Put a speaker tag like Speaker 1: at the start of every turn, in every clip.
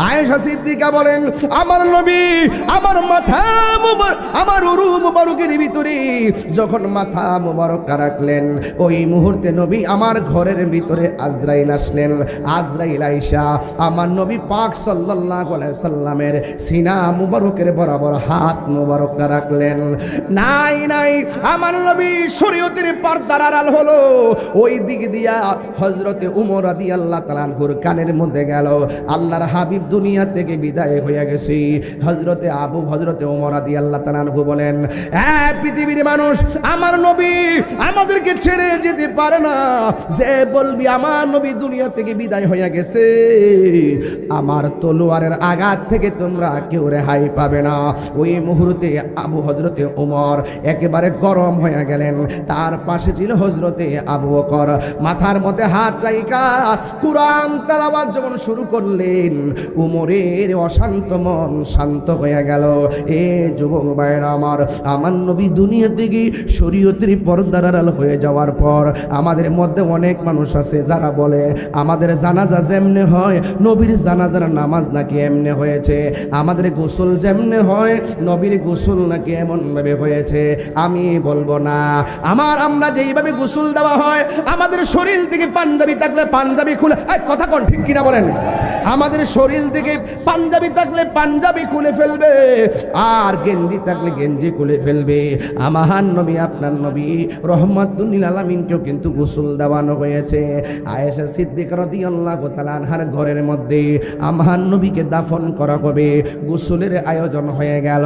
Speaker 1: আয়েশা সিদ্দিকা বলেন, আমার নবী আমার মাথা মুবারক, আমার উরু মুবারকের ভিতরে যখন মাথা মুবারক রাখলেন, ওই মুহূর্তে নবী আমার ঘরের ভিতরে আজরাইল আসলেন। আজরাইল আয়েশা আমার নবী পাক সাল্লাল্লাহু আলাইহি সাল্লামের সিনা মুবারকের বরাবর হাত মুবারক রাখলেন। নাই নাই, আমার নবী শরীয়তের পর্দার আড়াল হলো। ওই দিক দিয়া হযরতে উমর রাদিয়াল্লাহু তাআলা আনহুর কানের মধ্যে গেল, আল্লাহর হাবিব দুনিয়া থেকে বিদায় হয়ে গেছে। হযরতে উমর রাদিয়াল্লাহু তাআলা আনহু বলেন, হ্যাঁ পৃথিবীর মানুষ আমার নবী আমাদেরকে ছেড়ে যেতে পারে না। যে বলবি আমার নবী দুনিয়া থেকে বিদায় হয়ে গেছে, আমার তলোয়ারের আঘাত থেকে তোমরা কেউ রেহাই পাবে না। ওই মুহূর্তে হযরতে উমর একেবারে গরম হয়ে গেলেন। তার পাশে ছিল হযরতে আবু বকর, মাথার মধ্যে হাত রাইখা কুরআন তেলাওয়াত যখন শুরু করলেন, উমরের অশান্ত মন শান্ত হয়ে গেল। এ যুবক ভাইরা আমার নবী দুনিয়া থেকে শরীয়তের পর্দার আড়াল হয়ে যাওয়ার পর আমাদের মধ্যে অনেক মানুষ আছে যারা বলে আমাদের জানাজা যেমনে হয় নবীর জানাজার নামাজ নাকি এমনে হয়েছে, আমাদের গোসল যেমনে হয় নবীর গোসল নাকি এমন ভাবে হয়েছে। আমি বলবো না, আমরা যেইভাবে গোসল দেওয়া হয়, আমাদের শরীর থেকে পাঞ্জাবি থাকলে পাঞ্জাবি খুলে, কথা কোন ঠিক কিনা বলেন, আমাদের শরীর থেকে পাঞ্জাবি থাকলে পাঞ্জাবি খুলে ফেলবে, আর গেঞ্জি থাকলে গেঞ্জি খুলে ফেলবে। আমার নবী আপনার নবী রহমাতুল লিল আলামিনকেও কিন্তু গোসল দেওয়ানো হয়েছে। আয়েশা সিদ্দিকা রাদিয়াল্লাহু তাআলা আনহার ঘরের মধ্যে আমার নবীকে দাফন করা হবে। গোসলের আয়োজন হয়ে গেল।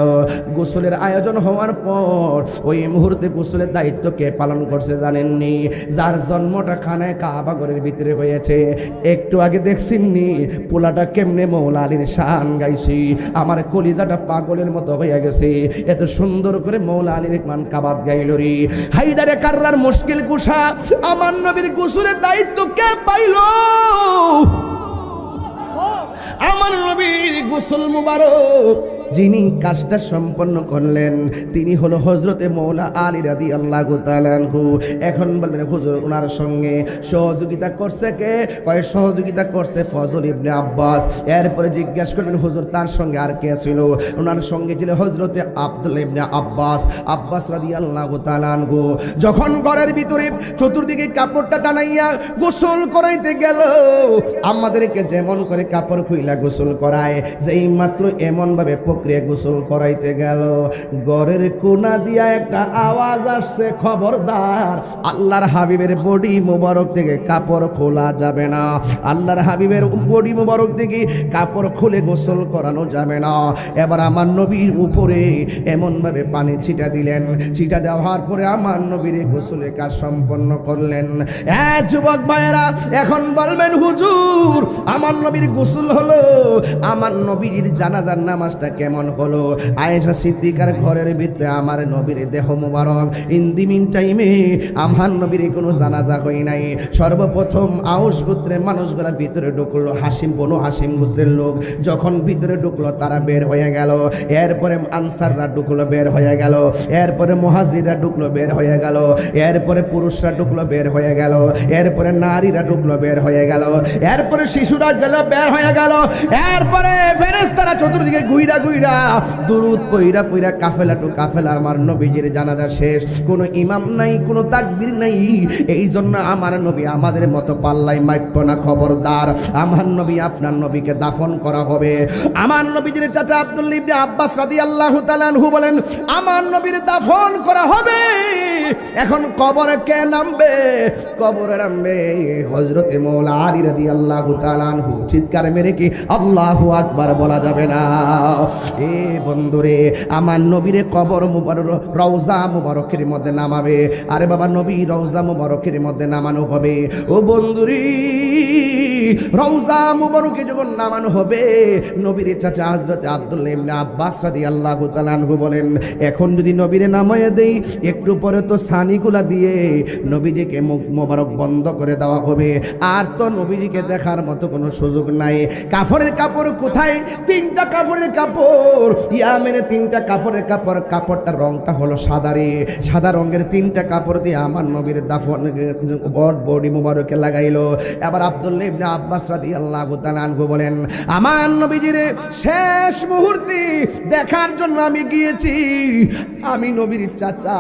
Speaker 1: গোসলের আয়োজন হওয়ার পর ওই মুহূর্তে গোসলের দায়িত্ব কে পালন করছে জানেননি? যার জন্মটা খানায় কাবা ঘরের ভিতরে হয়েছে। একটু আগে দেখছেননি পোলাটা কেমনে মৌলা আলীর শান গাইছি, আমার কলিজাটা পাগলের মতো হয়ে গেছে। এত সুন্দর করে মৌলা আলীর মান কাবাত গাইল রে। হায়দারে কাররার মুশকিল কুশা আমার নবীর গোসলের দায়িত্ব কে পাইল? আমার নবীর গোসল মুবারক যিনি কাজটা সম্পন্ন করলেন তিনি হলো হযরতে মৌলা আলী রাদিয়াল্লাহু তাআলা আনহু। এখন বলবেন হুজুর ওনার সঙ্গে সহযোগিতা করছে কে? কয় সহযোগিতা করছে ফজল ইবনে আব্বাস। এরপরে জিজ্ঞাসা করলেন হুজুর তার সঙ্গে আর কে ছিল? ওনার সঙ্গে ছিল হযরতে আব্দুল্লাহ ইবনে আব্বাস রাদিয়াল্লাহু তাআলা আনহু। যখন ঘরের ভিতরে চতুর্দিকে কাপড়টা টানাইয়া গোসল করাইতে গেল, আমাদেরকে যেমন করে কাপড় খুইলা গোসল করায়, যেই মাত্র এমন ভাবে প্রক্রিয়া গোসল করাইতে গেল, ঘরের কোনা দিয়া একটা আওয়াজ আসছে, খবরদার আল্লাহর হাবিবের বডি মোবারক থেকে কাপড় খোলা যাবে না, আল্লাহর হাবিবের বডি মোবারক থেকে কাপড় খুলে গোসল করানো যাবে না। এবার আমার নবীর উপরে এমন ভাবে পানি ছিটা দিলেন, ছিটা দেওয়ার পরে আমার নবীর গোসলের কাজ সম্পন্ন করলেন। যুবক ভাইয়েরা এখন বলবেন হুজুর আমার নবীর গোসল হলো, আমার নবীর জানাজার নামাজটা কেমন হলো? আয়েশা সিদ্দিকার ঘরের ভিতরে আমার নবীর দেহ মুবারক, ইন দি মিন টাইমে আমার নবীর কোনো জানাজা হয় নাই। সর্বপ্রথম আউস গোত্রের মানুষগুলা ভিতরে ঢুকলো, বনু হাসিম গোত্রের লোক যখন ভিতরে ঢুকলো তারা বের হয়ে গেল। এরপরে আনসাররা ঢুকলো, বের হয়ে গেল। এরপরে মুহাজিররা ঢুকলো, বের হয়ে গেল। এরপরে পুরুষরা ঢুকলো, বের হয়ে গেল। এরপরে নারীরা ঢুকলো, বের হয়ে গেল। এরপরে শিশুরা গেল, বের হয়ে গেল। এরপরে ফেরেশতারা চতুর্দিকে ঘুইরা দুরুদ পইরা কাফেলা টু কাফেলা আমার নবীজির জানাজা শেষ। কোনো ইমাম নাই, কোনো তাকবীর নাই। এই জন্য আমার নবী আমাদের মতো পাল্লাই মাইপো না, খবরদার। আমার নবী আপনার নবীকে দাফন করা হবে। আমার নবীজির চাচা আব্দুল্লাহ ইবনে আব্বাস রাদিয়াল্লাহু তাআলা আনহু বলেন আমার নবীর দাফন করা হবে। এখন কবরে কে নামবে? কবরে নামবে হযরতে মৌলা আলী রাদিয়াল্লাহু তাআলা আনহু। চিৎকার মেরে কি আল্লাহু আকবার বলা যাবে না? এ বন্ধুরে আমার নবীরে কবর মুবারক রওজা মুবারকের মধ্যে নামাবে। আরে বাবা নবী রওজা মুবারকের মধ্যে নামানো হবে। ও বন্ধুরি রওজা মুবারকে যখন নামানো হবে, নবীর চাচা হযরতে আব্দুল্লাহ ইবনে আব্বাস রাদিয়াল্লাহু তাআলা আনহু বলেন এখন যদি নবীরে নামায়ে দেই, একটু পরে তো সানিগুলা দিয়ে নবীজিকে মুখ মোবারক বন্ধ করে দেওয়া হবে। আর তো নবীজিকে দেখার মতো কোনো সুযোগ নাই। কাফনের কাপড় কোথায়? তিনটা কাপড়ের কাপড়, ইয়ামেনে তিনটা কাপড়ের কাপড়। কাপড়টার রংটা হলো সাদা রে। সাদা রঙের তিনটা কাপড় দিয়ে আমার নবীর দাফন বডি মুবারকে লাগাইলো। এবার আব্দুল্লাহ ইবনে আব্বাস রাদিয়াল্লাহু তাআলা আনহু বলেন, আমার নবীজির শেষ মুহূর্তে দেখার জন্য আমি গিয়েছি। আমি নবীর চাচা,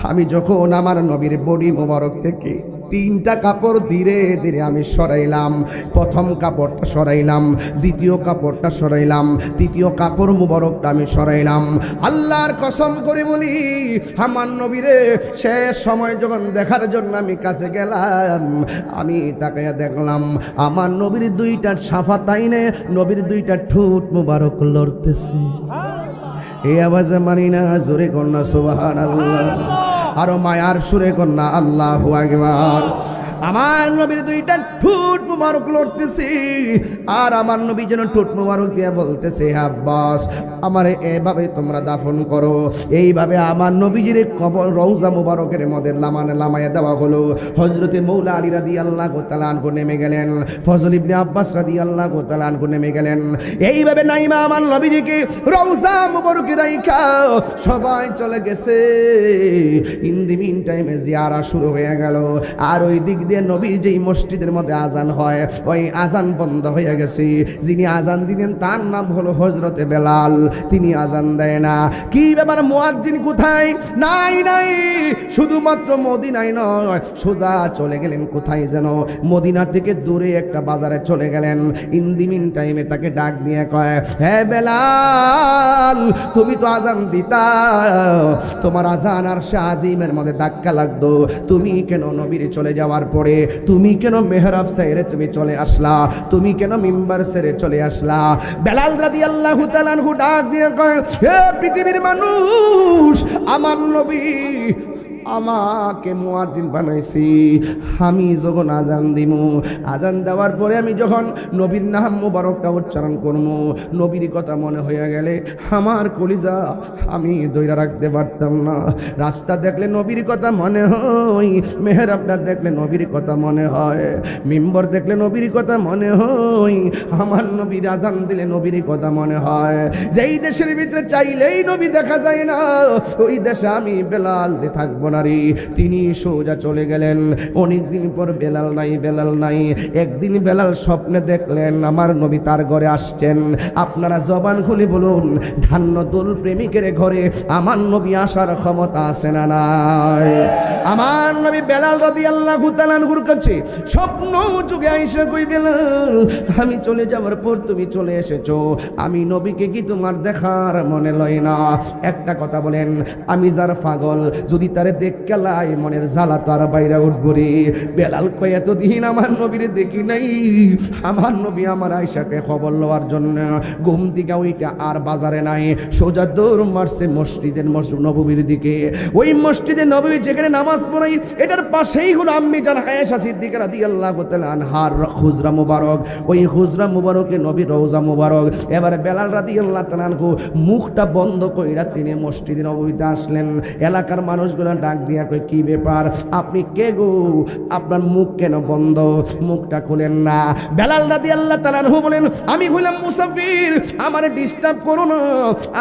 Speaker 1: আমি যখন আমার নবীর বডি মোবারক থেকে 3টা কাপড় ধীরে ধীরে আমি সরাইলাম। প্রথম কাপড়টা সরাইলাম, দ্বিতীয় কাপড়টা সরাইলাম, তৃতীয় কাপড় মুবারকটা আমি সরাইলাম। আল্লাহর কসম করে বলি, আমার নবীরে শেষ সময় যখন দেখার জন্য আমি কাছে গেলাম, আমি তাকাইয়া দেখলাম আমার নবীর 2টা শাফাতাইনে, নবীর 2টা ঠোঁট মুবারক লড়তেছে। এই আওয়াজে মানি না, জোরে কন্যা সুবহানাল্লাহ, আরো মায়ার সুরে কন্যা আল্লাহু আকবার। আমার নবীর 2টা ঠোঁট মুবারক লড়তেছে, আর আমার নবী যেন ঠোঁট মুবারক দিয়ে বলতেছে, আব্বাস আমারে এভাবে তোমরা দাফন করো। এইভাবে আমার নবীজির কবর রওজা মুবারকের মধ্যে লামায়া দেওয়া হলো। হযরতে মৌলা আলী রাদিয়াল্লাহু তাআলা আনহু নেমে গেলেন, ফজল ইবনে আব্বাস রাদিয়াল্লাহু তাআলা আনহু নেমে গেলেন। এইভাবে নাইমা আমার নবীজিকে রওজা মুবারকে রাইখা সবাই চলে গেছে। ইন দি মিন টাইমে জিয়ারা শুরু হয়ে গেল। আর ওই দিক দিয়ে নবীর যেই মসজিদের মধ্যে আজান হয়, ওই আজান বন্ধ হয়ে গেছে। যিনি আজান দিলেন তার নাম হলো হযরতে বেলাল, তিনি আজান দেয় না। কি ব্যাপার, মুয়াজ্জিন কোথায়? নাই নাই, শুধুমাত্র মদিনায় নয়, সোজা চলে গেলেন কোথায় যেন, মদিনা থেকে দূরে একটা বাজারে চলে গেলেন। ইন দি মিন টাইমে তাকে ডাক দিয়ে কয়, হে বেলাল, তুমি তো আজান দিতা, তোমার আজান আর শাহজিমের মধ্যে ধাক্কা লাগতো, তুমি কেন নবীর চলে যাওয়ার পরে তুমি কেন মেহরাব ছেড়ে তুমি চলে আসলা? তুমি কেন মিম্বার ছেড়ে চলে আসলা? বেলাল রাদিয়াল্লাহু তাআলা আনহু ডাক দিয়ে কয়, হে পৃথিবীর মানুষ, আমার নবী আমাকে মুয়াজ্জিন বানাইছি। আমি যখন আজান দিমু, আজান দেওয়ার পরে আমি যখন নবীর নাম মুবারকটা উচ্চারণ করবো, নবীর কথা মনে হয়ে গেলে আমার কলিজা আমি দইরা রাখতে পারতাম না। রাস্তা দেখলে নবীর কথা মনে হয়, মেহরাবটা দেখলে নবীর কথা মনে হয়, মিম্বর দেখলে নবীর কথা মনে হয়, আমার নবীর আজান দিলে নবীর কথা মনে হয়। যেই দেশের ভিতরে চাইলেই নবী দেখা যায় না, ওই দেশে আমি বেলাল দিয়ে থাকবো না রে। তিনি সোজা চলে গেলেন। অনেকদিন পর বেলাল নাই, বেলাল নাই। একদিন বেলাল স্বপ্নে দেখলেন আমার নবী তার ঘরে আসছেন। আপনারা জবান খুলে বলুন, ধান্যদুল প্রেমিকের ঘরে আমার নবী আসার ক্ষমতা আছে না নাই? আমার নবী বেলাল রাদিয়াল্লাহু তাআলা আনহুর কাছে স্বপ্ন যুগে আইসা কই, বেলাল আমি চলে যাওয়ার পর তুমি চলে এসেছো, আমি নবীকে কি তোমার দেখার মনে লয় না? একটা কথা বলেন, আমি যার পাগল, যদি তারে দেখলাই মনের জ্বালা তো আর বাইরে উঠবো রে। বেলাল কয়, এতদিন আমার নবীরে দেখি নাই। আমার নবী আমার আয়েশাকে খবর লওয়ার জন্য ঘুম থেকে ওইটা আর বাজারে নাই, সোজা দৌড় মারছে মসজিদের নববীর দিকে। ওই মসজিদে নববী যেখানে নামাজ পড়াই, এটার পাশেই হলো আম্মি জান আয়েশা সিদ্দিকা রাদিয়াল্লাহু তাআলা আনহার হুজরা মুবারক। ওই হুজরা মুবারকে নবী রওজা মুবারক। এবারে বেলাল রাদিয়াল্লাহু তাআলা আনহু মুখটা বন্ধ কইরা তিনি মসজিদে নববীতে আসলেন। এলাকার মানুষগুলো ডাক দিয়া কই, কি ব্যাপার, আপনি কে গো? আপনার মুখ কেন বন্ধ? মুখটা খুলেন না। বেলাল রাদিয়াল্লাহু তাআলা আনহু বলেন, আমি হইলাম মুসাফির, আমারে ডিস্টার্ব করো না,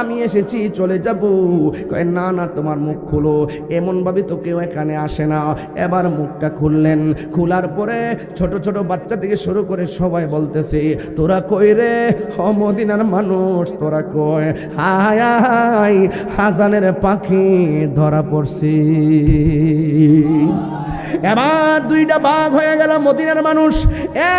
Speaker 1: আমি এসেছি চলে যাব। কয়, না না, তোমার মুখ খুলো, এমন ভাবে তো কেউ এখানে আসে না। এবার মুখটা খুললেন। খোলার পরে ছোট ছোট বাচ্চা থেকে শুরু করে সবাই বলতেছে, তোরা কই রে? মদিনার মানুষ, তোরা কই? হায় হায়, হাজানের পাখি ধরা পড়ছি। এবার 2টা ভাগ হয়ে গেল। মদিনার মানুষ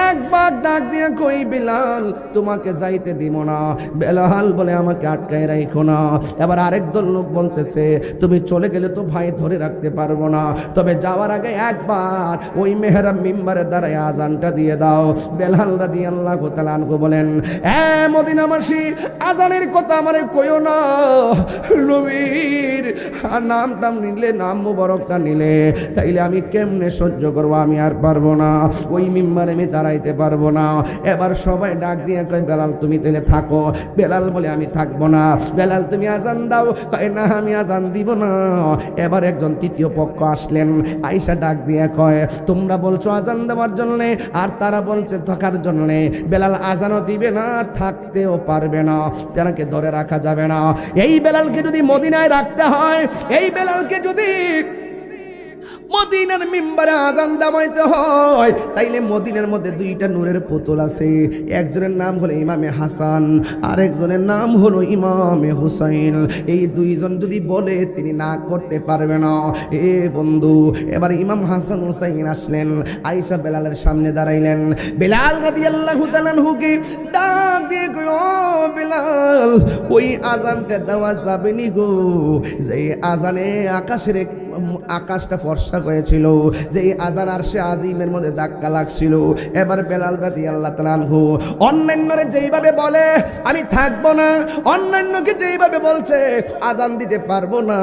Speaker 1: এক ভাগ ডাক দিয়ে কই, বেলাল তোমাকে যাইতে দিব না। বেলাল বলে, আমাকে আটকায় রাখো না। এবার আরেক দল লোক বলতেছে, তুমি চলে গেলে তো ভাই ধরে রাখতে পারবো না, তবে যাওয়ার আগে একবার ওই মেহরাব মিম্বারে দাঁড়ায় আজানটা দিয়ে দাও। বেলাল রাদিয়াল্লাহু তাআলা আনহু বলেন, মদিনাবাসী, আজানের কথা আমারে কইও না। নবীর নামটা নিলে, নাম মুবারকটা নিলে, তাইলে আমি কেমনে সহ্য করবো? আমি আর পারবো না, ওই মিম্বারে আমি দাঁড়াইতে পারবো না। এবার সবাই ডাক দিয়ে কয়, বেলাল তুমি তাহলে থাকো। বেলাল বলে, আমি থাকবো না। বেলাল তুমি আজান দাও। কয়, না আমি আজান দিব না। এবার একজন তৃতীয় পক্ষ আসলেন, আয়েশা ডাক দিয়ে কয়, তোমরা বলছো আজান দেওয়ার জন্যে, আর তারা বলছে থাকার জন্যে। বেলাল আজানও দিবে না, থাকতেও পারবে না, যাকে ধরে রাখা যাবে না। এই বেলালকে যদি মদিনায় রাখতে হয়, এই বেলালকে যদি মদিনার মিম্বারে আজান দামাইতে হয়, তাইলে মদিনার মধ্যে দুইটা নূরের পুতুল আছে। একজনের নাম হলো ইমামে হাসান, আর একজনের নাম হলো ইমামে হুসাইন। এই দুইজন যদি বলে তিনি না করতে পারবে না। এ বন্ধু, এবার ইমাম হাসান হুসাইন আসলেন, আয়েশা বেলালের সামনে দাঁড়াইলেন। বেলাল রাদিয়াল্লাহু তাআলা হুকে ডাক দিয়ে কই, ও বেলাল, ওই আজানটা দেওয়া যাবে নি গো, যে আজানে আকাশটা ফর্সা হয়েছিল, যে আজান আরশে আজিমের মধ্যে ধাক্কা লাগছিল। এবার বেলাল রাদিয়াল্লাহু তাআলা আনহু অন্যান্যরে যেইভাবে বলে আমি থাকবো না, অন্যান্যকে যেইভাবে বলছে আজান দিতে পারবো না,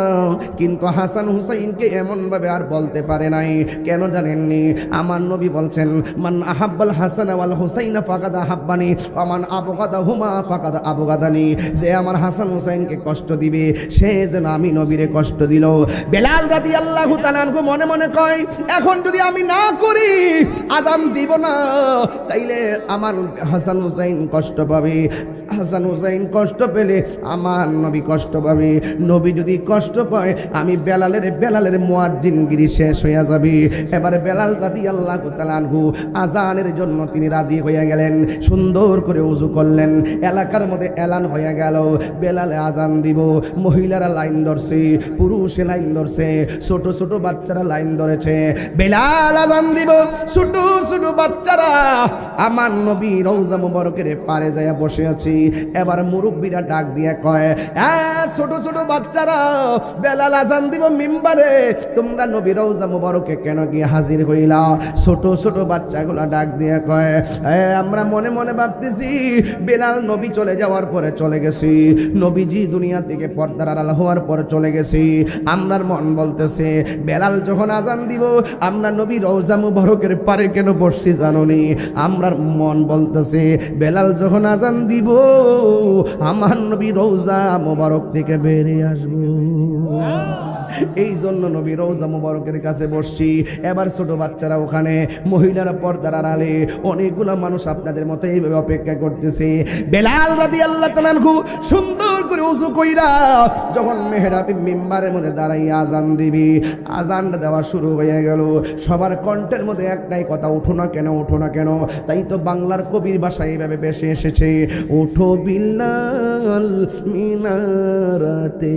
Speaker 1: কিন্তু হাসান হুসাইনকে এমন ভাবে আর বলতে পারে নাই। কেন জানেননি? আমার নবী বলছেন, মান আহাব্বাল হাসান ওয়াল হুসাইনা ফাকাদ আহাব্বানি ওয়া মান আবগাদাহুমা ফাকাদ আবগাদানি। যে আমার হাসান হুসাইনকে কষ্ট দিবে সে যেন আমি নবীরে কষ্ট দিল। বেলাল রাদিয়াল্লাহু তাআলা আনহু মনে মনে কয়, এখন যদি আমি না করি, আজান দিব না, তাইলে আমার হাসান হুসাইন কষ্ট পাবে। হাসান হুসাইন কষ্ট পেলে আমার নবী কষ্ট পাবে। নবী যদি কষ্ট পায়, আমি বেলালের মুয়াজ্জিনগিরি শেষ হয়ে যাবে। এবারে বেলাল রাদিয়াল্লাহু তাআলা আনহু আজানের জন্য তিনি রাজি হয়ে গেলেন। সুন্দর করে ওযু করলেন, এলাকার মধ্যে এলান হয়ে গেল বেলালে আজান দিব। মহিলারা লাইন ধরছে, পুরুষে লাইন ধরছে, ছোট ছোট বাচ্চারা লাইন ধরেছে। বেলাল আজান দিব, ছোট ছোট বাচ্চারা আমার নবী রওজা মুবারকের পারে যায় বসে আছি। এবার মুরব্বীরা ডাক দিয়ে কয়, ছোট ছোট বাচ্চারা, বেলাল আজান দিব মিম্বারে, তোমরা নবী রওজা মুবারকে কেন গিয়ে হাজির হইলা? ছোট ছোট বাচ্চাগুলা ডাক দিয়ে কয়, আমরা মনে মনে ভাবতেছি বেলাল নবী চলে যাওয়ার পরে চলে গেছি, নবীজি দুনিয়া থেকে পর্দার আড়াল হওয়ার পরে চলে গেছি। আমরার মন বলতেছে বেলাল যখন আজান দিব আমরা নবী রওজা মুবারকের পারে কেন বসছি জানোনি? আমরার মন বলতেছে বেলাল যখন আজান দিব আমার নবী রওজা মুবারক থেকে বেরিয়ে আসবো। এই জন্য নবী রওজা মুবারকের কাছে বসছি। এবার ছোট বাচ্চারা ওখানে, মহিলারা পর্দার আড়ালে, অনেকগুলো মানুষ আপনাদের মতো এইভাবে অপেক্ষা করতেছে। বেলাল রাদিয়াল্লাহু তাআলা আনহু সুন্দর করে ওযু কইরা যখন মেহরাবে মিম্বারের মধ্যে দাঁড়াইয়া আজান দিবি, আজানটা দেওয়া শুরু হয়ে গেল। সবার কণ্ঠের মধ্যে একটাই কথা, উঠো না কেন, উঠো না কেন। তাই তো বাংলার কবির ভাষায় এইভাবে বেশি এসেছে, উঠো বিল্লাল মিনারাতে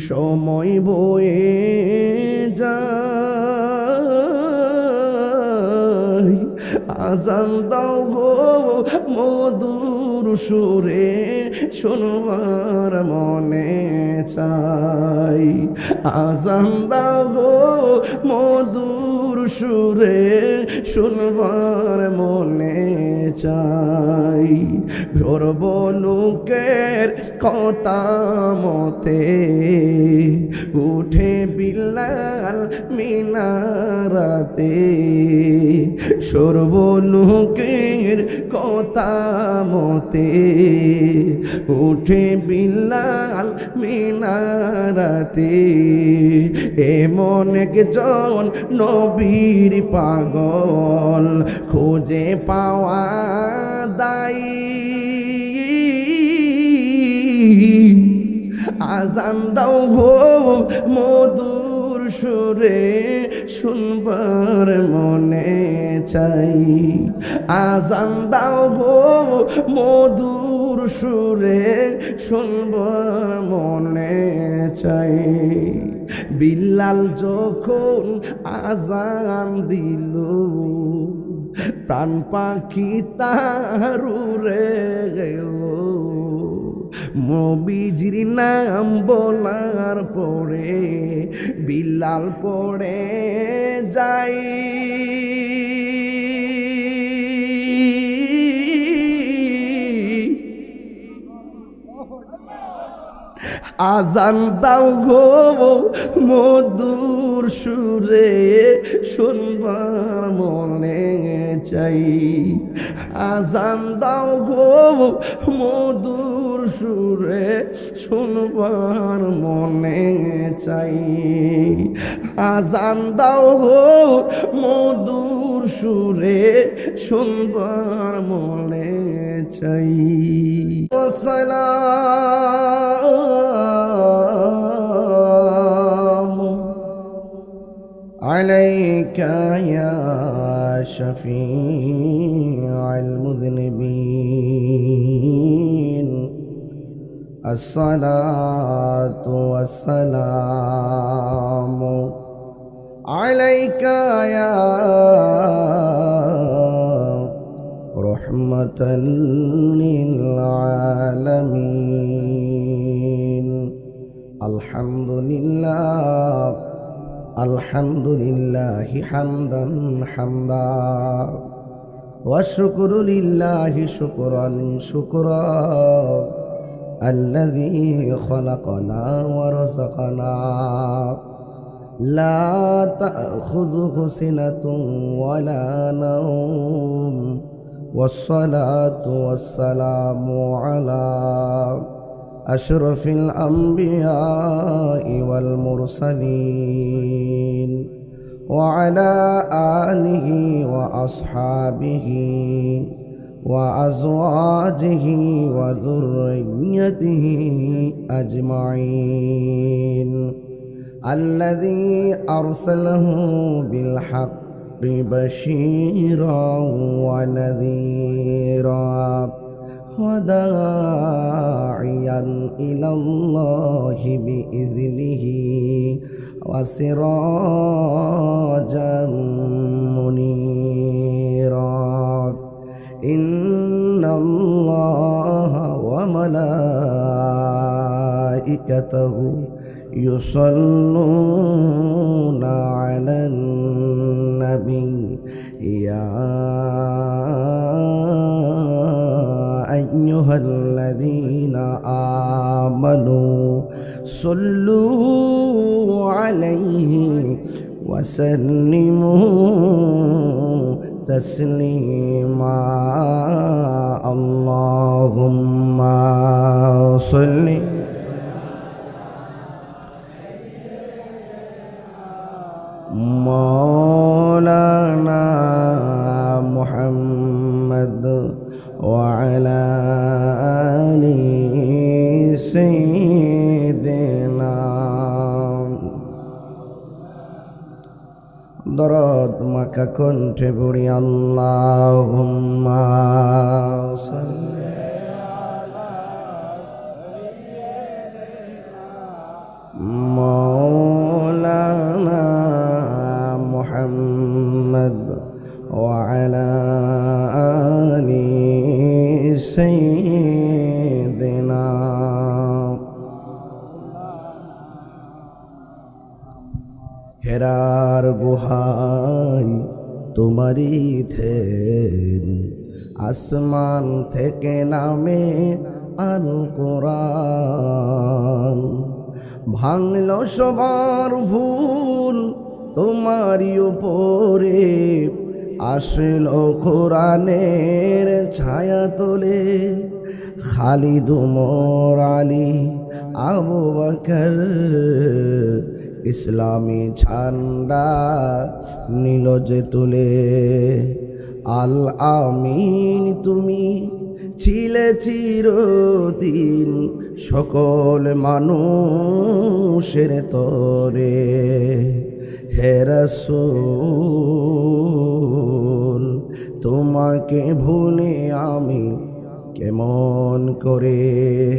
Speaker 1: সময় বয়ে যায়, আজান দাও গো মধুর সুরে শুনবার মনে চাই, আজান দাও গো মধুর সুরে শুনবার মনে চাই। ভ্রবনুকের কথা মতে উঠে বিল্লাল মিনারাতে, সর্বনুকের কথা মতে উঠে বিল্লাল মিনারাতে। এমন একজন নবীর পাগল খুঁজে পাওয়া দায়, আজান দাও গো মধুর সুরে শুনবার মনে চাই, আজান দাও গো মধুর সুরে শুনবার মনে চাই। বিল্লাল যখন আজান দিল প্রাণ পাখি তার উড়ে গেল, নবীজির নাম বলার পরে বিল্লাল পড়ে যাই। আজান দাও গো মধুর সুরে শুনবার মনে চাই, আজান দাও গো মধুর সুরে শুনবার মনে চাই, আজান দাও গো মধুর সুরে শুনবার মনে চাই। সালাম عليك يا شفيع المذنبين الصلاة والسلام عليك يا رحمة للعالمين الحمد لله الحمد لله حمدا حمدا والشكر لله شكرا شكرا الذي خلقنا ورزقنا لا تأخذه سنة ولا نوم والصلاة والسلام على أشرف الأنبياء والمرسلين وعلى آله وأصحابه وأزواجه وذريته أجمعين الذي أرسله بالحق بشيرا ونذيرا وداعيا إلى الله بإذنه وسراجا منيرا إن الله وملائكته يصلون على النبي يا أيها الذين آمنوا صلوا عليه وسلموا تسليما اللهم صل مولانا محمد وعلى آل سيدنا দরদ মাখা কণ্ঠে পড়ি আল্লাহুম্মা সাল্লি مولانا محمد وعلى آل سيدنا হেরার গুহায় তোমারি থেন আসমান থেকে নামে আল কোরআন ভাঙল সবার ভুল তোমারই উপরে আসলো কোরআনের ছায়া তোলে খালিদ উমর আলী আবু বকর ইসলামী ঝান্ডা নীল যে তুলে আল আমিন তুমি ছিলে চিরদিন সকল মানুষের তরে হে রাসূল তোমাকে ভুলে আমি কেমন করে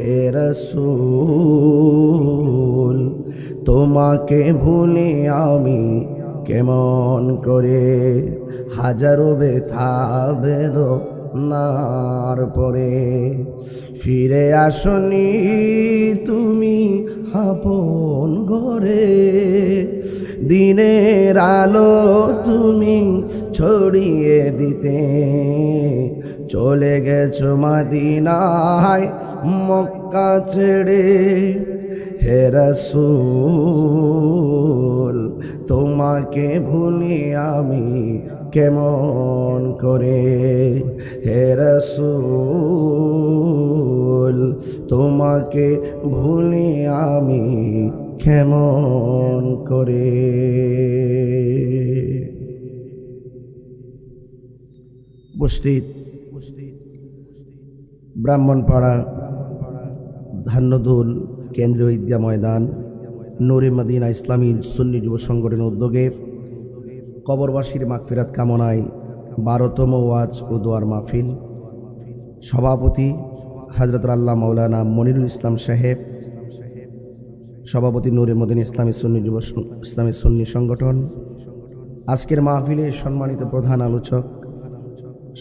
Speaker 1: হে রাসূল তোমাকে ভুলে আমি কেমন করে হাজারো ব্যথা বেদনার পরে ফিরে আসনি তুমি আপন ঘরে দিনের আলো তুমি ছড়িয়ে দিতে চলে গেছো মদিনায় মক্কা ছেড়ে হে রাসূল তোমাকে ভুলি আমি কেমন করে হে রাসূল তোমাকে ভুলি আমি কেমন করে। উপস্থিত ব্রাহ্মণপাড়া ধান্যদুল কেন্দ্রীয় ঈদগাহ ময়দান নূরে মদিনা ইসলামী সুন্নি যুব সংগঠনের উদ্যোগে কবরবাসীর মাগফিরাত কামনায় 12তম ওয়াজ ও দোয়ার মাহফিল, সভাপতি হযরত আল্লাহ মাওলানা মনিরুল ইসলাম সাহেব, সভাপতি নূরে মদিনা ইসলামী সুন্নি সংগঠন। আজকের মাহফিলে সম্মানিত প্রধান আলোচক,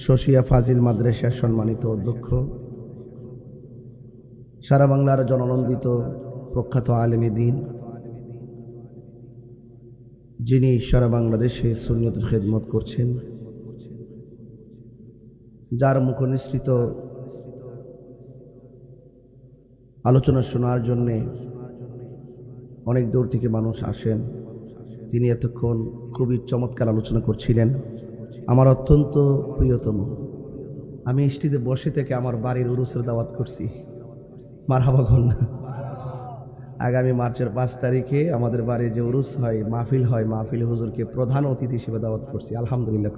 Speaker 1: শশিয়া ফাজিল মাদ্রাসার সম্মানিত অধ্যক্ষ, সারা বাংলার জননন্দিত প্রখ্যাত আলেমে দ্বীন, যিনি সারা বাংলাদেশে সুন্নতের খেদমত করছেন, যার মুখনিসৃত আলোচনা শোনার জন্যে অনেক দূর থেকে মানুষ আসেন। তিনি এতক্ষণ খুবই চমৎকার আলোচনা করছিলেন, আমার অত্যন্ত প্রিয়তম। আমি স্টেজে বসে থেকে আমার বাড়ির উরুসের দাওয়াত করছি, মারহাবা না। আগামী মার্চের 5 তারিখে আমাদের বাড়ির যে উরুস হয়, মাহফিল হয়, মাহফিল হুজুরকে প্রধান অতিথি হিসেবে দাওয়াত করছি। আলহামদুলিল্লাহ।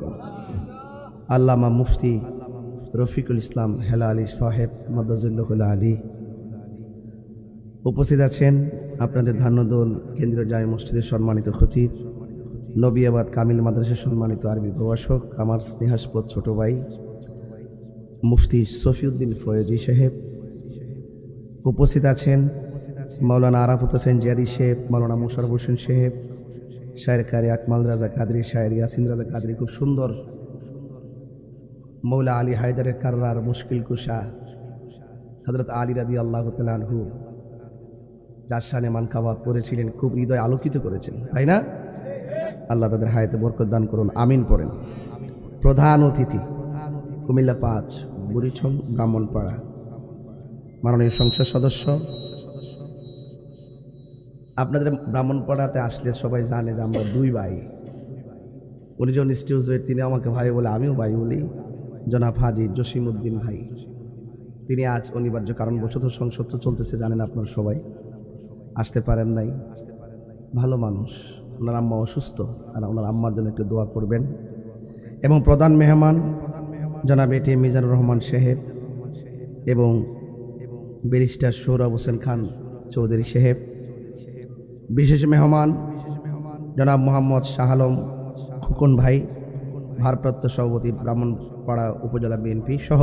Speaker 1: আল্লামা মুফতি রফিকুল ইসলাম হেলা আলী সাহেব মাদ্দাজিল্লাহুল আলী উপস্থিত আছেন। আপনাদের ধান্যদল কেন্দ্রীয় জামে মসজিদের সম্মানিত খতিব, নবিয়াবাদ কামিল মাদ্রাসার সম্মানিত আরবি প্রভাষক, আমার স্নেহাস্পদ ছোট ভাই মুফতি সফিউদ্দিন ফয়েজি সাহেব উপস্থিত আছেন। মাওলানা আরাফত হোসেন জিয়াদি সাহেব, মাওলানা মুশারফ হোসেন সাহেব, শায়ের কারি আকমাল রাজা কাদরি, শায়ের ইয়াসিন রাজা কাদরি, খুব সুন্দর। মৌলা আলী হায়দারের কার্রার মুশকিল কুশা হযরত আলী রাদিয়াল্লাহু তাআলা আনহু, যার শানে মানকাবাত করেছিলেন, খুব হৃদয় আলোকিত করেছেন, তাই না? আল্লাহ তাদের হায়াতে বরকত দান করুন, আমিন পড়েন। প্রধান অতিথি কুমিল্লা 5 বুড়িছং ব্রাহ্মণপাড়া মাননীয় সংসদ সদস্য। আপনাদের ব্রাহ্মণপাড়াতে আসলে সবাই জানে যে আমরা 2 ভাই। উনি যখন স্টেজ হয়ে তিনি আমাকে ভাই বলে, আমিও ভাই বলি। জনাব হাজী জসিমউদ্দিন ভাই, তিনি আজ অনিবার্য কারণবশত সংসদ চলতেছে, জানেন আপনারা সবাই, আসতে পারেন নাই। ভালো মানুষ, ওনার আম্মা অসুস্থ, আর ওনার আম্মার জন্য একটু দোয়া করবেন। এবং প্রধান মেহমান জনাব এটি মিজানুর রহমান সাহেব এবং ব্যারিস্টার সৌরভ হোসেন খান চৌধুরী সাহেব। বিশেষ মেহমান জনাব মোহাম্মদ শাহ আলম খুকন ভাই, ভারপ্রাপ্ত সভাপতি ব্রাহ্মণপাড়া উপজেলা বিএনপি সহ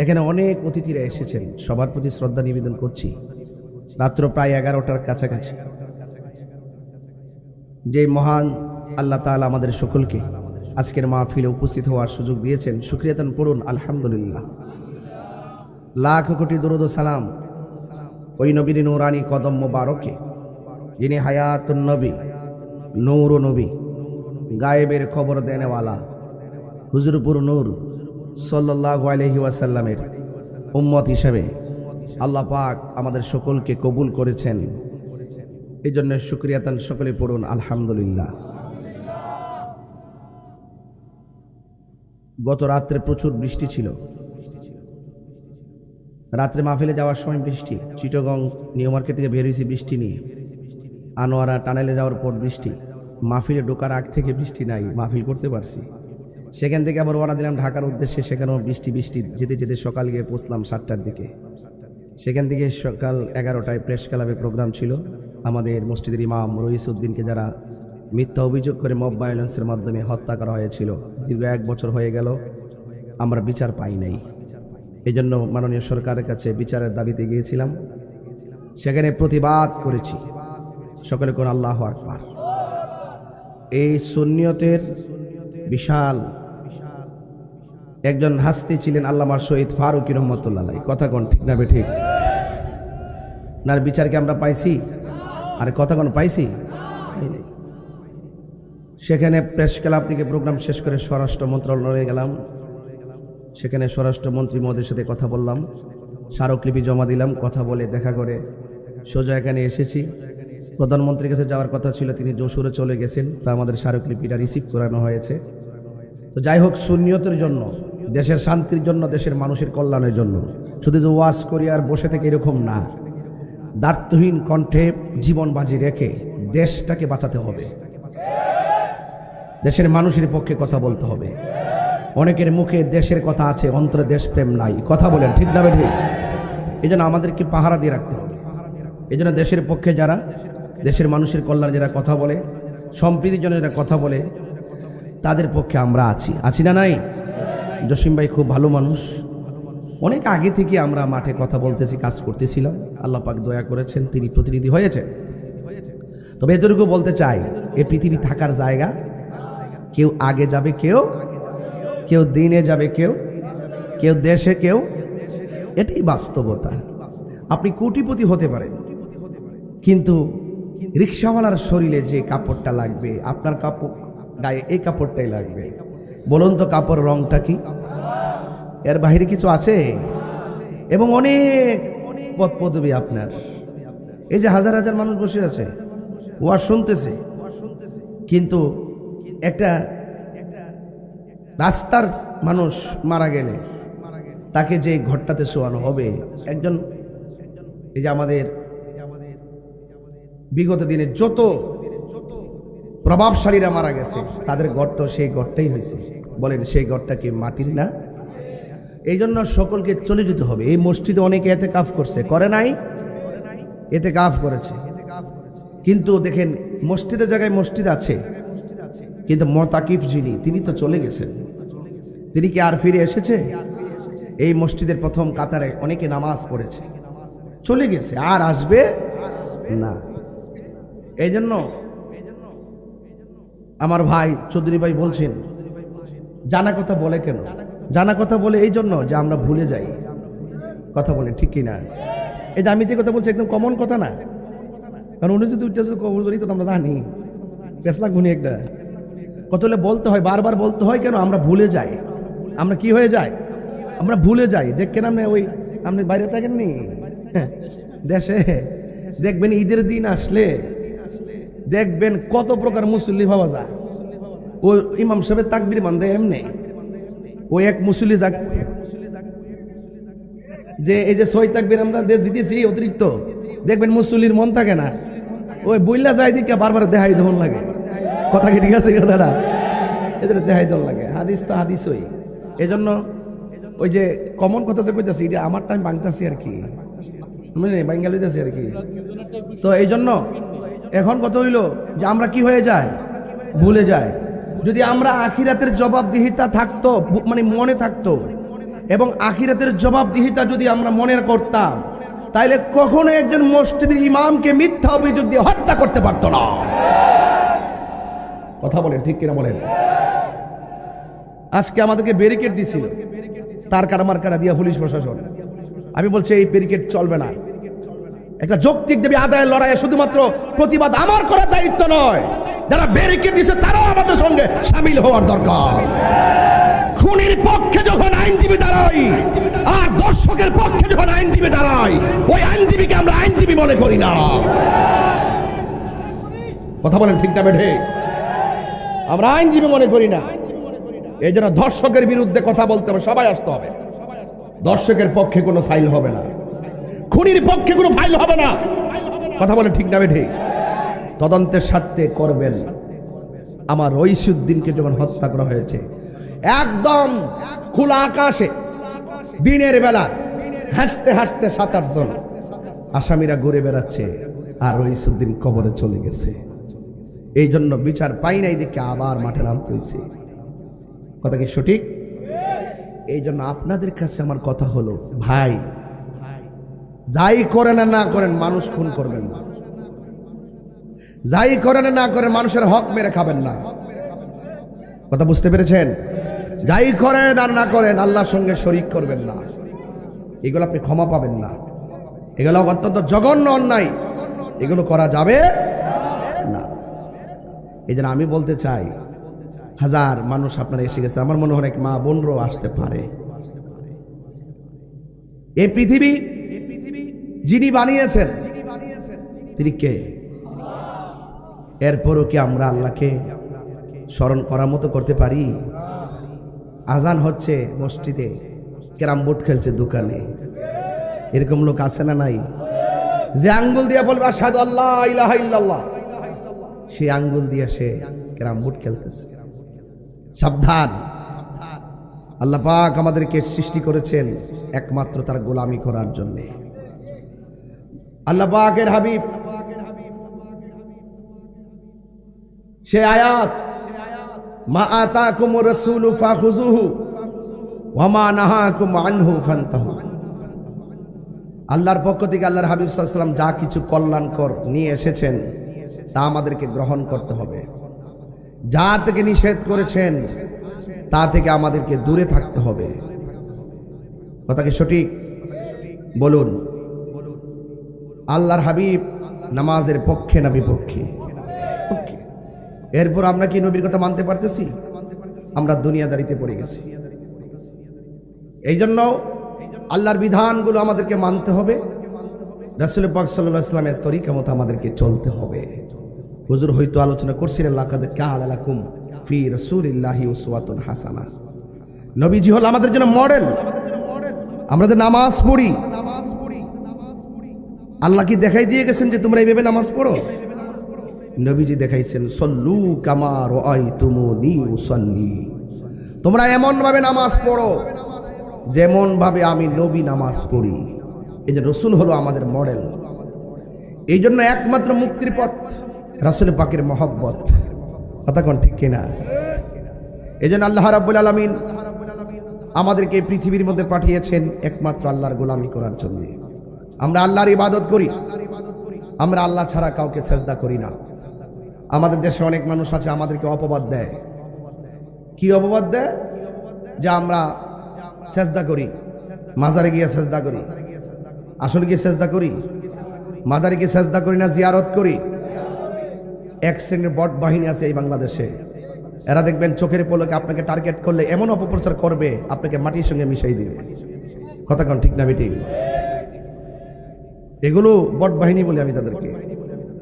Speaker 1: এখানে অনেক অতিথিরা এসেছেন। সবার প্রতি শ্রদ্ধা নিবেদন করছি। রাত্র প্রায় 11টার কাছাকাছি যে মহান আল্লাহ তাআলা আমাদের সকলকে আজকের মাহফিলে উপস্থিত হওয়ার সুযোগ দিয়েছেন, শুকরিয়াতান পড়ুন আলহামদুলিল্লাহ। লাখ কোটি দরুদ ও সালাম ওই নবীর নূরানি কদম মোবারকে, যিনি হায়াতুন নবী, নূর নবী, গায়েবের খবর দেনেওয়ালা হুজুরপুর নূর সাল্লাল্লাহু আলাইহি ওয়াসাল্লামের উম্মত হিসেবে আল্লাহ পাক আমাদের সকলকে কবুল করেছেন। এই জন্য শুকরিয়াতান সকলে পড়ুন আলহামদুলিল্লাহ। গত রাত্রে প্রচুর বৃষ্টি ছিল। রাত্রে মাহফিলে যাওয়ার সময় বৃষ্টি, চিটাগং নিউ মার্কেট থেকে বের হয়েছি বৃষ্টি নিয়ে, আনোয়ারা টানেলে যাওয়ার পর বৃষ্টি, মাহফিলে ঢোকার আগ থেকে বৃষ্টি নাই, মাহফিল করতে পারছি। সেখান থেকে আবার রওনা দিলাম ঢাকার উদ্দেশ্যে, সেখানেও বৃষ্টি যেতে যেতে সকাল গিয়ে পৌঁছলাম 7টার দিকে। সেখান থেকে সকাল 11টায় প্রেস ক্লাবে প্রোগ্রাম ছিল। আমাদের মসজিদের ইমাম রইসউদ্দিনকে যারা মিথ্যা অভিযোগ করে মব ভায়োলেন্সের মাধ্যমে হত্যা করা হয়েছিল, দীর্ঘ 1 বছর হয়ে গেল, আমরা বিচার পাই নাই। এই জন্য মাননীয় সরকারের কাছে বিচারের দাবিতে গিয়েছিলাম, সেখানে প্রতিবাদ করেছি। সকলে কোন আল্লাহু আকবার। এই সুন্নিয়তের বিশাল একজন হাস্তি ছিলেন আল্লামা শহীদ ফারুকী রহমতুল্লাহ আলাইহি। কথা কোন ঠিক না বেঠিক? না বিচারকে আমরা পাইছি? আর কথা কোন পাইছি? সেখানে প্রেস ক্লাব থেকে প্রোগ্রাম শেষ করে স্বরাষ্ট্র মন্ত্রণালয়ে গেলাম। সেখানে স্বরাষ্ট্রমন্ত্রী মহোদয়ের সাথে কথা বললাম, স্মারকলিপি জমা দিলাম, কথা বলে দেখা করে সোজা এখানে এসেছি। প্রধানমন্ত্রীর কাছে যাওয়ার কথা ছিল, তিনি যশোরে চলে গেছেন, তা আমাদের স্মারকলিপিটা রিসিভ করানো হয়েছে। তো যাই হোক, সুন্নিয়তের জন্য, দেশের শান্তির জন্য, দেশের মানুষের কল্যাণের জন্য শুধু যে ওয়াজ করি আর বসে থেকে এরকম না, দার্থহীন কণ্ঠে জীবন বাজি রেখে দেশটাকে বাঁচাতে হবে, দেশের মানুষের পক্ষে কথা বলতে হবে। অনেকের মুখে দেশের কথা আছে, অন্তরে দেশপ্রেম নাই। কথা বলেন ঠিক না বেঠিক? এই জন্য আমাদেরকে পাহারা দিয়ে রাখতে হবে। এই জন্য দেশের পক্ষে যারা, দেশের মানুষের কল্যাণে যারা কথা বলে, সম্প্রীতির জন্য যারা কথা বলে, তাদের পক্ষে আমরা আছি না নাই? জসিম ভাই খুব ভালো মানুষ, অনেক আগে থেকে আমরা মাঠে কথা বলতেছি, কাজ করতেছিলাম, আল্লাহ পাক দয়া করেছেন, তিনি প্রতিনিধি হয়েছেন। তবে এতটুকু বলতে চাই, এ পৃথিবী থাকার জায়গা, কেউ আগে যাবে, কেউ দিনে যাবে, কেউ দেশে, এটাই বাস্তবতা। আপনি কোটিপতি হতে পারেন, কিন্তু রিক্সাওয়ালার শরীরে যে কাপড়টা লাগবে, আপনার কাপড় গায়ে এই কাপড়টাই লাগবে। বলুন তো কাপড় রংটা কি? এর বাহিরে কিছু আছে? এবং অনেক পদ পদবী আপনার। এই যে হাজার হাজার মানুষ বসে আছে, ওয়াজ শুনতেছে, কিন্তু একটা রাস্তার মানুষ মারা গেলে তাকে যে ঘরটাতে শোয়ানো হবে, একজন, এই যে আমাদের বিগত দিনে যত প্রভাবশালীরা মারা গেছে, তাদের গর্ত সেই গর্তটাই হয়েছে। বলেন সেই গর্তটা কি মাটির না? এই জন্য সকলকে চলে যেতে হবে। এই মসজিদে অনেকে এতে কাফ করছে, করে নাই? এতে কাফ করেছে, কিন্তু দেখেন মসজিদের জায়গায় মসজিদ আছে, কিন্তু মোতাকিফ যিনি, তিনি তো চলে গেছেন। তিনি কি আর ফিরে এসেছে? এই মসজিদের প্রথম কাতারে অনেকে নামাজ পড়েছে, চলে গেছে, আর আসবে না। এই জন্য আমার ভাই চৌধুরী ভাই বলছেন, জানা কথা বলে কেন? জানা কথা বলে এই জন্য যে আমরা ভুলে যাই। কথা বলেন ঠিক কিনা? এই যে আমি যে কথা বলছি একদম কমন কথা না, কারণ উনি যদি উঠতে কবর তো আমরা জানি, ফেসলা গুনি একটা কত হলে বলতে হয়, বারবার বলতে হয় কেন? আমরা ভুলে যাই। আমরা কি হয়ে যাই? আমরা ভুলে যাই। দেখেন আপনি বাইরে থাকেননি, দেশে দেখবেন ঈদের দিন আসলে দেখবেন কত প্রকার মুসল্লি পাওয়া যায়। ও ইমাম সাহেবের তাকবীর মান দেয় এমনি, ওই এক মুসল্লি যাক যে এই যে 6 তাকবীর আমরা দিতেছি অতিরিক্ত, দেখবেন মুসল্লির মন থাকে না, ওই বইলা যায় দিকে বারবার দেখাই দহন লাগে। কথা কি ঠিক আছে? কথাটা এদের দেখাই দহন লাগে। হাদিস তো হাদিসই। এই জন্য ওই যে কমন কথা যে কইতাছি, এটা আমার টাইম বাংতাছি আর কি, বাঙ্গালি দিতেছি আর কি। তো এই জন্য এখন কথা হইল যে আমরা কি হয়ে যায়? ভুলে যায়। যদি আমরা আখিরাতের জবাবদিহিতা থাকতো, মানে মনে থাকতো, এবং আখিরাতের জবাবদিহিতা যদি আমরা মনে করতাম, তাইলে কখনো একজন মসজিদের ইমামকে মিথ্যা অভিযোগ দিয়ে হত্যা করতে পারতো না। কথা বলেন ঠিক কিনা বলেন? আজকে আমাদেরকে ব্যারিকেড দিছিল, তার কারামার্কারা দিয়া পুলিশ প্রশাসন। আমি বলছি এই ব্যারিকেড চলবে না। একটা যৌক্তিক দেবী আদায়ের লড়াইয়ে শুধুমাত্র প্রতিবাদ আমার করার দায়িত্ব নয়, যারা ব্যারিকেড দিছে তারাও আমাদের সঙ্গে সামিল হওয়ার দরকার। খুনির পক্ষে যখন আইনজীবী দাঁড়াই, আর দর্শকের পক্ষে যখন আইনজীবী দাঁড়াই, ওই আইনজীবীকে আমরা আইনজীবী মনে করি না। কথা বলেন ঠিক না বেঠে? আমরা আইনজীবী মনে করি না। এই জন্য দর্শকের বিরুদ্ধে কথা বলতে হবে, সবাই আসতে হবে। দর্শকের পক্ষে কোনো ফাইল হবে না, খুনির পক্ষে কোনো ফাইল হবে না। কথা বলেন ঠিক না বেঠে? তদন্তের স্বার্থে করবেন। আমার রইসুদ্দিনকে যখন হত্যা করা হয়েছে, একদম খোলা আকাশে দিনের বেলা হাসতে হাসতে 7-8 জন আসামিরা ঘুরে বেড়াচ্ছে, আর রইসুদ্দিন কবরে চলে গেছে। এই জন্য বিচার পাই নাই দেখে আবার মাঠে নামতে হয়েছে। কথা কি সঠিক? এই জন্য আপনাদের কাছে আমার কথা হলো, ভাই যাই করেন আর না করেন মানুষ খুন করবেন না, যাই করেন আর না করেন মানুষের হক মেরে খাবেন না। কথা বুঝতে পেরেছেন? যাই করেন আর না করেন আল্লাহর সঙ্গে শরীক করবেন না। এগুলো আপনি ক্ষমা পাবেন না। এগুলো অত্যন্ত জঘন্য অন্যায়, এগুলো করা যাবে না। এই জন্য আমি বলতে চাই, হাজার মানুষ আপনারা এসে গেছে, আমার মনে হয় অনেক মা বোনরাও আসতে পারে। এই পৃথিবী যিনি বানিয়েছেন তিনি কে? এরপরও কি আমরা আল্লাহকে স্মরণ করার মতো করতে পারি? আজান হচ্ছে মসজিদে, ক্যারাম বোর্ড খেলছে দোকানে, এরকম লোক আছে না নাই? যে আঙ্গুল দিয়ে বলবে আশহাদু আল্লা ইলাহা ইল্লাল্লাহ, সেই আঙ্গুল দিয়ে সে ক্যারাম বোর্ড খেলতেছে। সাবধান! আল্লাহ পাক আমাদেরকে সৃষ্টি করেছেন একমাত্র তার গোলামি করার জন্য। আল্লাহ পাকের হাবিব সে আয়াত মা আতাকুমুর রাসূলু ফাখুযুহু ওয়া মা নাহাকুম আনহু ফান্তাহু। আল্লাহর পক্ষ থেকে আল্লাহর হাবিব সাল্লাল্লাহু আলাইহি ওয়াসাল্লাম যা কিছু কল্যাণকর নিয়ে এসেছেন তা আমাদেরকে গ্রহণ করতে হবে। যা থেকে নিষেধ করেছেন তা থেকে আমাদেরকে দূরে থাকতে হবে। কথা কি সঠিক? বলুন। আল্লাহর হাবিব নামাজের পক্ষে না বিপক্ষে? এরপর আমরা কি নবীর কথা মানতে পারতেছি? আমরা দুনিয়াদারিতে পড়ে গেছি। এই জন্য আল্লাহর বিধানগুলো আমাদেরকে মানতে হবে, রাসূল পাক সাল্লাল্লাহু আলাইহি ওয়াসাল্লামের তরিকা মতো আমাদেরকে চলতে হবে। হুজুর হয়তো আলোচনা করছিলেন লাকাদ কানা লাকুম ফি রাসূলিল্লাহি উসওয়াতুন হাসানাহ। নবীজি হল আমাদের জন্য মডেল। আমরা যে নামাজ পড়ি, আল্লাহ কি দেখাই দিয়ে গেছেন যে তোমরা এইভাবে নামাজ পড়ো? নবীজি দেখাইছেন সল্লু কামা রাআইতুমুনি উসাল্লি, তোমরা এমন ভাবে নামাজ পড়ো যেমন ভাবে আমি নবী নামাজ পড়ি। এই যে রাসূল হলো আমাদের মডেল। এই জন্য একমাত্র মুক্তির পথ রাসূল পাকের মহব্বত। কথা কোন ঠিক কিনা? এই জন্য আল্লাহ রাব্বুল আলামিন আমাদেরকে পৃথিবীর মধ্যে পাঠিয়েছেন একমাত্র আল্লাহর গোলামি করার জন্য। আমরা আল্লাহর ইবাদত করি, আমরা আল্লাহ ছাড়া কাউকে সেজদা করি না। আমাদের দেশে অনেক মানুষ আছে আমাদেরকে অপবাদ দেয়। কি অপবাদ দেয়? যে আমরা সেজদা করি, মাজারে গিয়ে সেজদা করি। আসলে কি সেজদা করি? মাজারে গিয়ে সেজদা করি না, জিয়ারত করি। এক শ্রেণীর বট বাহিনী আছে এই বাংলাদেশে, এরা দেখবেন চোখের পলকে আপনাকে টার্গেট করলে এমন অপপ্রচার করবে আপনাকে মাটির সঙ্গে মিশাই দিবে। কথা কোন ঠিক না বেটি? এগুলো বট বাহিনী বলে আমি তাদেরকে।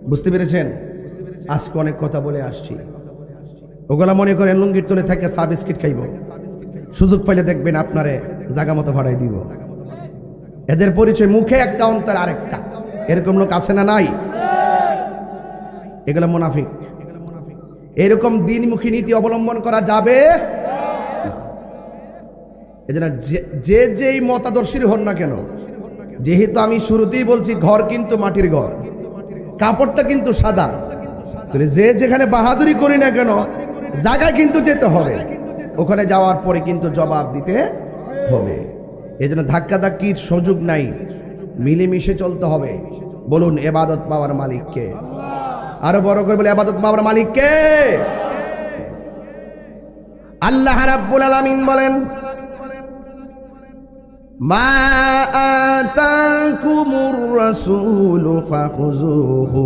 Speaker 1: বুঝতে পেরেছেন? আজকে অনেক কথা বলে আসছি। ওগুলা মনে করেন লুঙ্গির তলে থাকে চা বিস্কিট খাইব, সুযোগ পাইলে দেখবেন আপনারে জায়গা মতো ভাড়াই দিব। এদের পরিচয় মুখে একটা অন্তর আরেকটা। এরকম লোক আছে না নাই? এগুলো মুনাফিক। এরকম দিনমুখী নীতি অবলম্বন করা যাবে না। এজন্য যে যেই মতাদর্শীর হন না কেন, যেহেতু আমি শুরুতেই বলছি ঘর কিন্তু মাটির ঘর, কাপড়টা কিন্তু সাদা, যে যেখানে বাহাদুরি করি না কেন জায়গায় কিন্তু যেতে হবে। ওখানে যাওয়ার পরে কিন্তু জবাব দিতে হবে। এই জন্য ধাক্কাধাক্কির সুযোগ নাই, মিলেমিশে চলতে হবে। বলুন ইবাদত পাওয়ার মালিককে। আরো বড় করে বলে ইবাদত পাওয়ার মালিককে। আল্লাহ রাব্বুল আলামিন বলেন মা আতাকুমুর রাসূলু ফাখুযুহু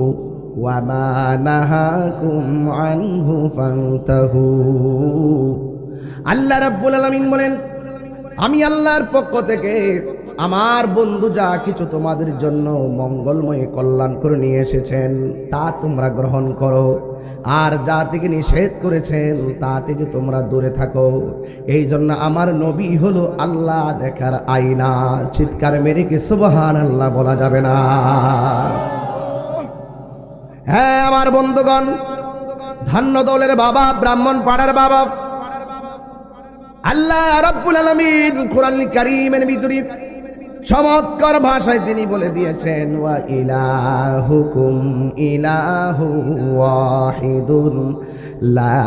Speaker 1: ওয়া মা নাহাকুম আনহু ফান্তাহু। আল্লাহ রাব্বুল আলামিন বলেন আমি আল্লাহর পক্ষ থেকে আমার বন্ধু যা কিছু তোমাদের জন্য মঙ্গলময় কল্যাণ করে নিয়ে এসেছেন তা তোমরা গ্রহণ করো, আর যা থেকে নিষেধ করেছেন তা থেকে তোমরা দূরে থাকো। এই জন্য আমার নবী হলো আল্লাহ দেখার আয়না। চিৎকার মেরে কি সুবহানাল্লাহ বলা যাবে না? হ্যাঁ আমার বন্ধুগণ, ধান্য দলের বাবা, ব্রাহ্মণ পাড়ার বাবা আল্লাহ রাব্বুল আলামিন কোরআন কারীমের ভিতরে চমৎকার ভাষায় তিনি বলে দিয়েছেন ওয়া ইলাহুকুম ইলাহু ওয়াহিদুন লা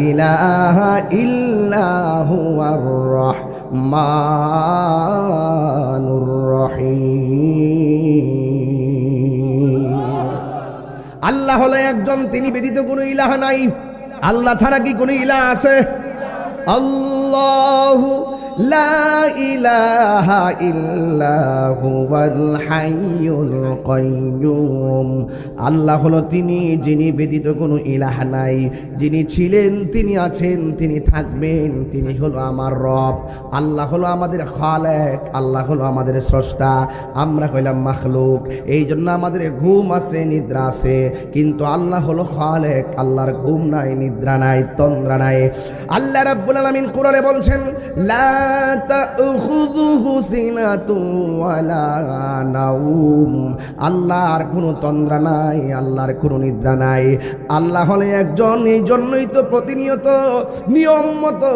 Speaker 1: ইলাহা ইল্লা হুয়ার রাহমানুর রহিম। আল্লাহ হলো একজন, তিনি ব্যতীত কোনো ইলাহ নাই। আল্লাহ ছাড়া কি কোনো ইলাহ আছে? আল্লাহু লা ইলাহা ইল্লা হুয়াল হাইয়ুল কাইয়্যুম। আল্লাহ হলো তিনি, যিনি ব্যতীত কোনো ইলাহ নাই। যিনি ছিলেন, তিনি আছেন, তিনি থাকবেন, তিনি হলো আমার রব। আল্লাহ হলো আমাদের খালেক, আল্লাহ হলো আমাদের স্রষ্টা, আমরা হইলাম মাখলুক। এই জন্য আমাদের ঘুম আছে, নিদ্রা আছে, কিন্তু আল্লাহ হলো খালেক, আল্লাহর ঘুম নাই, নিদ্রা নাই, তন্দ্রা নাই। আল্লাহ রাব্বুল আলামিন কোরআনে বলছেন লা তাখুযুহু সিনাতুন ওয়ালা নাওম। আল্লাহর কোনো তন্দ্রা নাই, আল্লাহর কোনো নিদ্রা নাই। আল্লাহ হলে একজন, এই জন্যই তো প্রতিনিয়ত নিয়ম মতো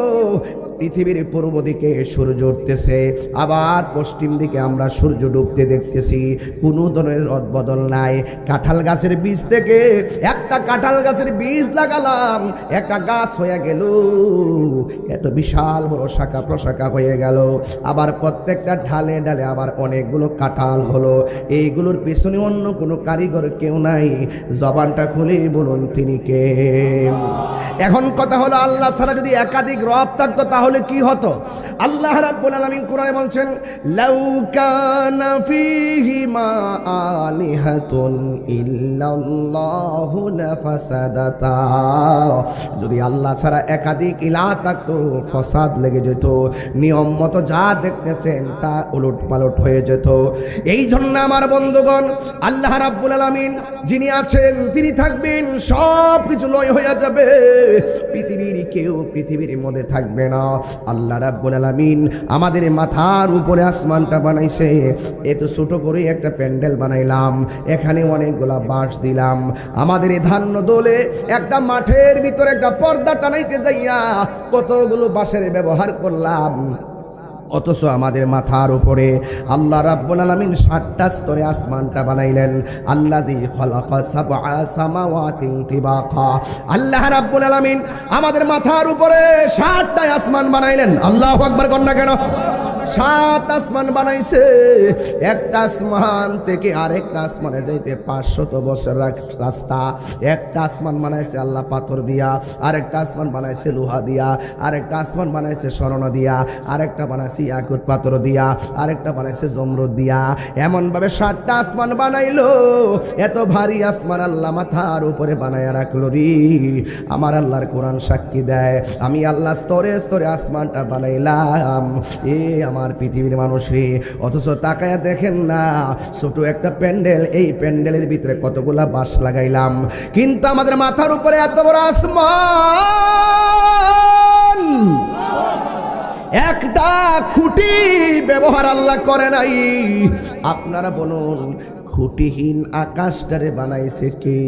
Speaker 1: পৃথিবীর পূর্ব দিকে সূর্য উঠতেছে, আবার পশ্চিম দিকে আমরা সূর্য ডুবতে দেখতেছি, কোনো ধরনের রদবদল নাই। কাঁঠাল গাছের বীজ থেকে একটা কাঁঠাল গাছের বীজ লাগালাম, একটা গাছ হয়ে গেল, এত বিশাল বড় শাখা প্রশাখা হয়ে গেল। আবার প্রত্যেকটা ঢালে ঢালে আবার অনেকগুলো কাঁঠাল হলো। এইগুলোর পেছনে অন্য কোনো কারিগর কেউ নাই। জবানটা খুলে বলুন তিনি কে? এখন কথা হলো, আল্লাহ ছাড়া যদি একাধিক রব থাকতো তাহলে কি হতো? আল্লাহ রাব্বুল আলামিন কোরআনে বলছেন, লাউ কানা ফীহিমা আলিহাতুন ইল্লাল্লাহু লাফাসাদাতা। যদি আল্লাহ ছাড়া একাধিক ইলাহ থাকতো ফসাদ লেগে যেত, নিয়ম মতো যা দেখতেছেন তা উলট পালট হয়ে যেত। এই জন্য আমার বন্ধুগণ, আল্লাহ রাব্বুল আলামিন যিনি আছেন তিনি থাকবেন, সব কিছু লয় হয়ে যাবে, পৃথিবীর কেউ পৃথিবীর মধ্যে থাকবে না। আল্লাহ রাব্বুল আলামিন আমাদের মাথার উপরে আসমানটা বানাইছে, এত ছোট করে একটা প্যান্ডেল বানাইলাম, এখানে অনেকগুলা বাঁশ দিলাম। আমাদের এই ধান্য দোলে একটা মাঠের ভিতরে একটা পর্দা টানাইতে যাইয়া কতগুলো বাঁশের ব্যবহার করলাম, অথচ আমাদের মাথার উপরে আল্লাহ রাব্বুল আলামিন 7টা স্তরে আসমানটা বানাইলেন। আল্লাযী খালাকা সাবআ সামাওয়াতিন তিবাকা। আল্লাহ রাব্বুল আলামিন আমাদের মাথার উপরে 7টা আসমান বানাইলেন। আল্লাহু আকবার কন্যা কেন? 7 আসমান বানাইছে। একটা আসমান থেকে আরেকটা আসমানে যাইতে 500 বছর রাস্তা। একটা আসমান বানাইছে আল্লাহ পাথর দিয়া, আরেকটা আসমান বানাইছে লোহা দিয়া, আরেকটা আসমান বানাইছে স্বর্ণ দিয়া, আরেকটা বানাইছে ইয়াকুত পাথর দিয়া, আরেকটা বানাইছে জমরুদ দিয়া। এমন ভাবে 7টা আসমান বানাইলো। এত ভারী আসমান আল্লাহ মাথার উপরে বানায়া রাখলো রে। আমার আল্লাহর কোরআন সাক্ষী দেয়, আমি আল্লাহ স্তরে স্তরে আসমানটা বানাইলাম। আমার পৃথিবীর মানুষ রে, অথচ তাকায়া দেখেন না, ছোট একটা প্যান্ডেল, এই প্যান্ডেলের ভিতরে কতগুলা বাঁশ লাগাইলাম, কিন্তু আমাদের মাথার উপরে এত বড় আসমান, একটা খুঁটি ব্যবহার আল্লাহ করে নাই। আপনারা বলুন, খুঁটিহীন আকাশটারে বানাইছে কে?